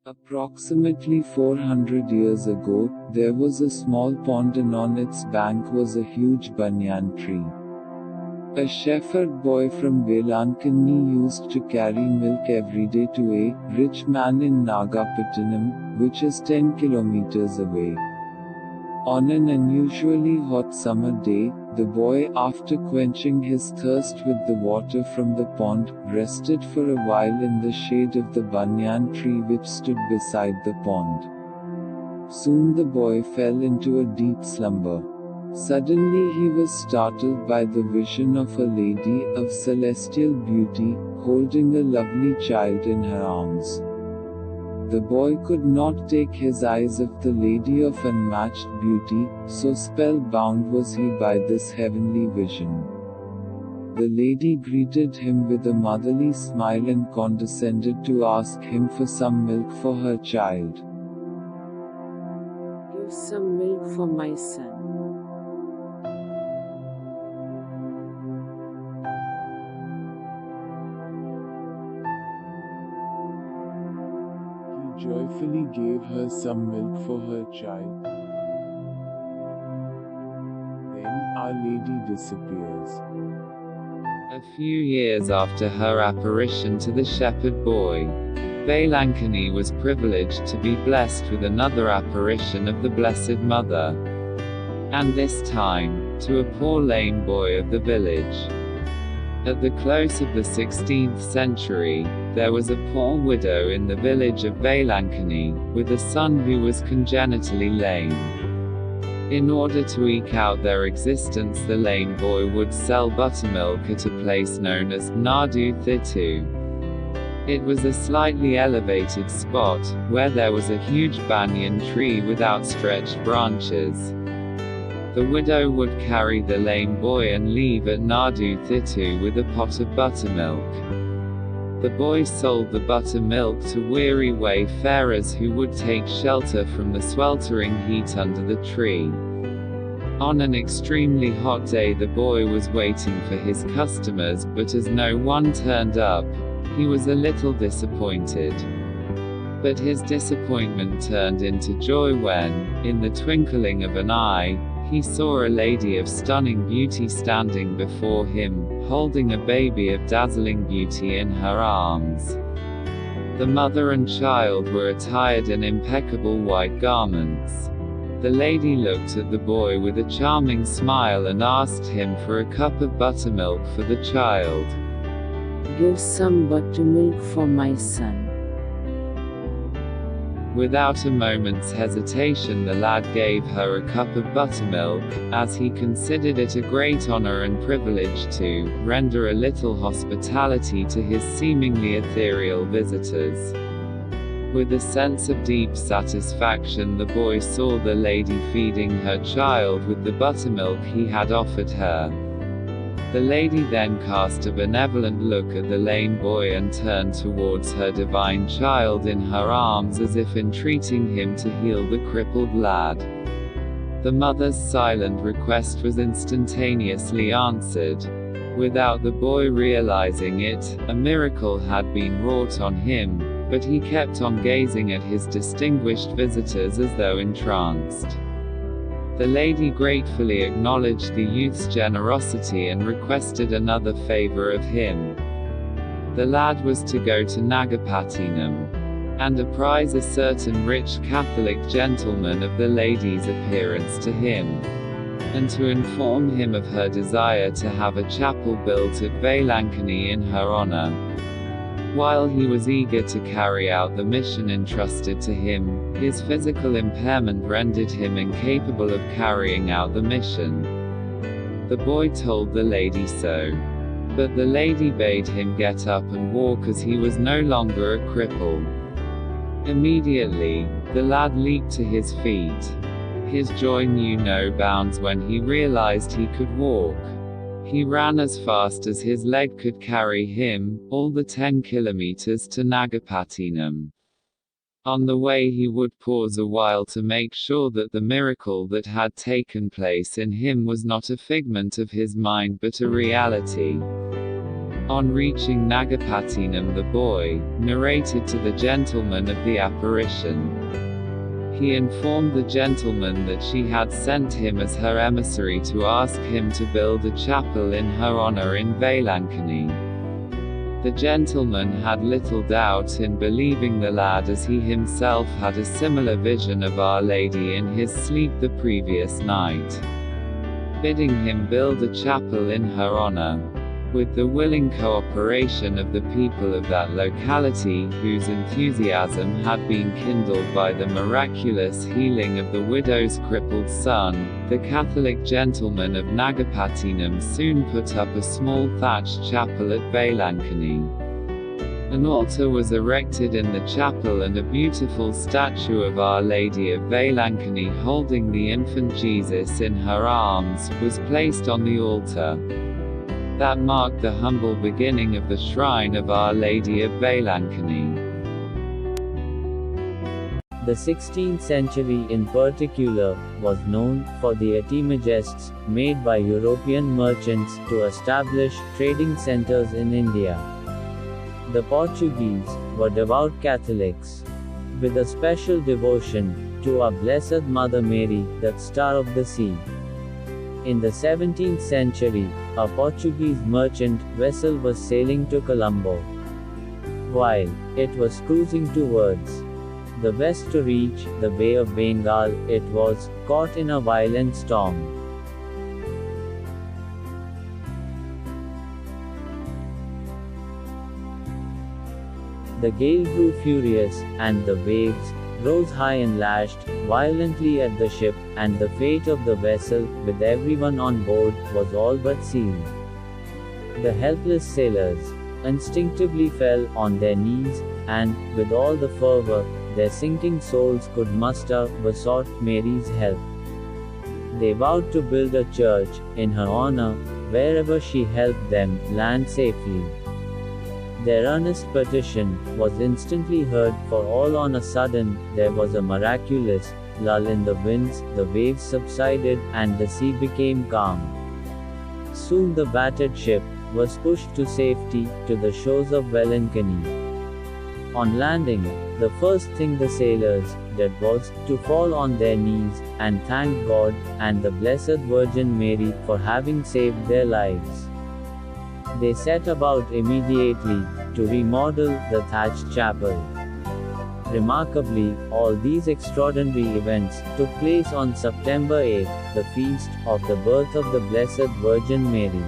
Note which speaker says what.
Speaker 1: Approximately 400 years ago, there was a small pond and on its bank was a huge banyan tree. A shepherd boy from Velankanni used to carry milk every day to a rich man in Nagapattinam, which is 10 kilometers away. On an unusually hot summer day, the boy, after quenching his thirst with the water from the pond, rested for a while in the shade of the banyan tree which stood beside the pond. Soon the boy fell into a deep slumber. Suddenly he was startled by the vision of a lady of celestial beauty, holding a lovely child in her arms. The boy could not take his eyes off the lady of unmatched beauty, so spellbound was he by this heavenly vision. The lady greeted him with a motherly smile and condescended to ask him for some milk for her child.
Speaker 2: "Give some milk for my son."
Speaker 1: He joyfully gave her some milk for her child. Then, Our Lady disappears.
Speaker 3: A few years after her apparition to the shepherd boy, Velankanni was privileged to be blessed with another apparition of the Blessed Mother, and this time, to a poor lame boy of the village. At the close of the 16th century, there was a poor widow in the village of Velankanni, with a son who was congenitally lame. In order to eke out their existence, the lame boy would sell buttermilk at a place known as Nadu Thitu. It was a slightly elevated spot, where there was a huge banyan tree with outstretched branches. The widow would carry the lame boy and leave at Nadu Thitu with a pot of buttermilk. The boy sold the buttermilk to weary wayfarers who would take shelter from the sweltering heat under the tree. On an extremely hot day, the boy was waiting for his customers, but as no one turned up, he was a little disappointed. But his disappointment turned into joy when, in the twinkling of an eye, he saw a lady of stunning beauty standing before him, holding a baby of dazzling beauty in her arms. The mother and child were attired in impeccable white garments. The lady looked at the boy with a charming smile and asked him for a cup of buttermilk for the child.
Speaker 2: "Give some buttermilk for my son."
Speaker 3: Without a moment's hesitation, the lad gave her a cup of buttermilk, as he considered it a great honor and privilege to render a little hospitality to his seemingly ethereal visitors. With a sense of deep satisfaction, the boy saw the lady feeding her child with the buttermilk he had offered her. The lady then cast a benevolent look at the lame boy and turned towards her divine child in her arms as if entreating him to heal the crippled lad. The mother's silent request was instantaneously answered. Without the boy realizing it, a miracle had been wrought on him, but he kept on gazing at his distinguished visitors as though entranced. The lady gratefully acknowledged the youth's generosity and requested another favor of him. The lad was to go to Nagapattinam, and apprise a certain rich Catholic gentleman of the lady's appearance to him, and to inform him of her desire to have a chapel built at Velankanni in her honor. While he was eager to carry out the mission entrusted to him, his physical impairment rendered him incapable of carrying out the mission. The boy told the lady so. But the lady bade him get up and walk as he was no longer a cripple. Immediately, the lad leaped to his feet. His joy knew no bounds when he realized he could walk. He ran as fast as his leg could carry him, all the 10 kilometers to Nagapattinam. On the way he would pause a while to make sure that the miracle that had taken place in him was not a figment of his mind but a reality. On reaching Nagapattinam, the boy narrated to the gentleman of the apparition. He informed the gentleman that she had sent him as her emissary to ask him to build a chapel in her honor in Velankanni. The gentleman had little doubt in believing the lad, as he himself had a similar vision of Our Lady in his sleep the previous night, bidding him build a chapel in her honor. With the willing cooperation of the people of that locality, whose enthusiasm had been kindled by the miraculous healing of the widow's crippled son, the Catholic gentleman of Nagapattinam soon put up a small thatched chapel at Velankanni. An altar was erected in the chapel, and a beautiful statue of Our Lady of Velankanni holding the infant Jesus in her arms was placed on the altar. That marked the humble beginning of the shrine of Our Lady of Velankanni.
Speaker 4: The 16th century in particular was known for the artimagests made by European merchants to establish trading centers in India. The Portuguese were devout Catholics, with a special devotion to our Blessed Mother Mary, the Star of the Sea. In the 17th century, a Portuguese merchant vessel was sailing to Colombo. While it was cruising towards the west to reach the Bay of Bengal, it was caught in a violent storm. The gale grew furious, and the waves rose high and lashed violently at the ship, and the fate of the vessel, with everyone on board, was all but sealed. The helpless sailors instinctively fell on their knees, and, with all the fervor their sinking souls could muster, besought Mary's help. They vowed to build a church in her honor, wherever she helped them land safely. Their earnest petition was instantly heard, for all on a sudden there was a miraculous lull in the winds, the waves subsided, and the sea became calm. Soon the battered ship was pushed to safety to the shores of Velankanni. On landing, the first thing the sailors did was to fall on their knees and thank God and the Blessed Virgin Mary for having saved their lives. They set about immediately to remodel the thatched chapel. Remarkably, all these extraordinary events took place on September 8, the feast of the birth of the Blessed Virgin Mary.